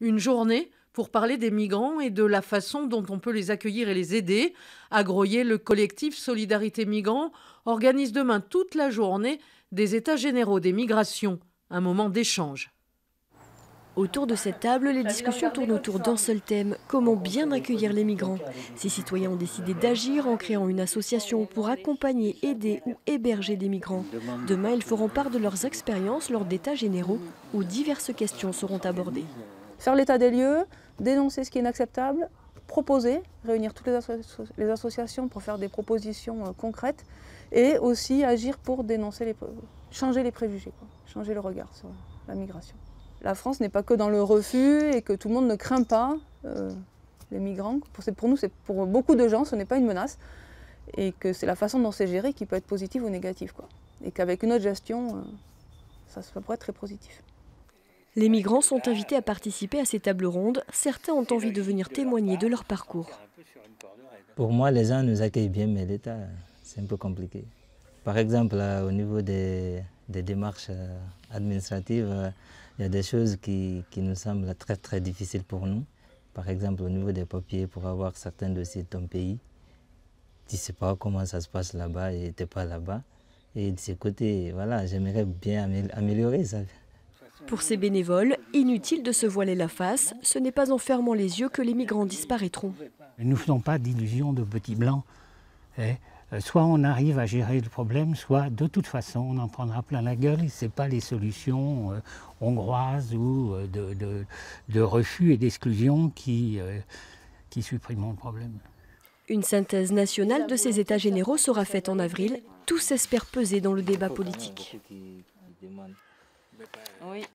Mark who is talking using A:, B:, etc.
A: Une journée pour parler des migrants et de la façon dont on peut les accueillir et les aider. À Groyer, le collectif Solidarité Migrants organise demain toute la journée des états généraux des migrations, un moment d'échange.
B: Autour de cette table, les discussions tournent autour d'un seul thème, comment bien accueillir les migrants. Ces citoyens ont décidé d'agir en créant une association pour accompagner, aider ou héberger des migrants. Demain, ils feront part de leurs expériences lors d'états généraux où diverses questions seront abordées.
C: Faire l'état des lieux, dénoncer ce qui est inacceptable, proposer, réunir toutes les associations pour faire des propositions concrètes et aussi agir pour dénoncer, changer les préjugés, changer le regard sur la migration. La France n'est pas que dans le refus et que tout le monde ne craint pas les migrants. Pour nous, pour beaucoup de gens, ce n'est pas une menace et que c'est la façon dont c'est géré qui peut être positive ou négative. Et qu'avec une autre gestion, ça pourrait être très positif.
B: Les migrants sont invités à participer à ces tables rondes. Certains ont envie de venir témoigner de leur parcours.
D: Pour moi, les gens nous accueillent bien, mais l'État, c'est un peu compliqué. Par exemple, au niveau des démarches administratives, il y a des choses qui nous semblent très très difficiles pour nous. Par exemple, au niveau des papiers, pour avoir certains dossiers de ton pays, tu ne sais pas comment ça se passe là-bas et tu n'es pas là-bas. Et de ce côté, voilà, j'aimerais bien améliorer ça.
B: Pour ces bénévoles, inutile de se voiler la face, ce n'est pas en fermant les yeux que les migrants disparaîtront.
E: Ne nous faisons pas d'illusions de petits blancs. Soit on arrive à gérer le problème, soit de toute façon on en prendra plein la gueule. Ce n'est pas les solutions hongroises ou de refus et d'exclusion qui supprimeront le problème.
B: Une synthèse nationale de ces états généraux sera faite en avril. Tous espèrent peser dans le débat politique.
F: Oui.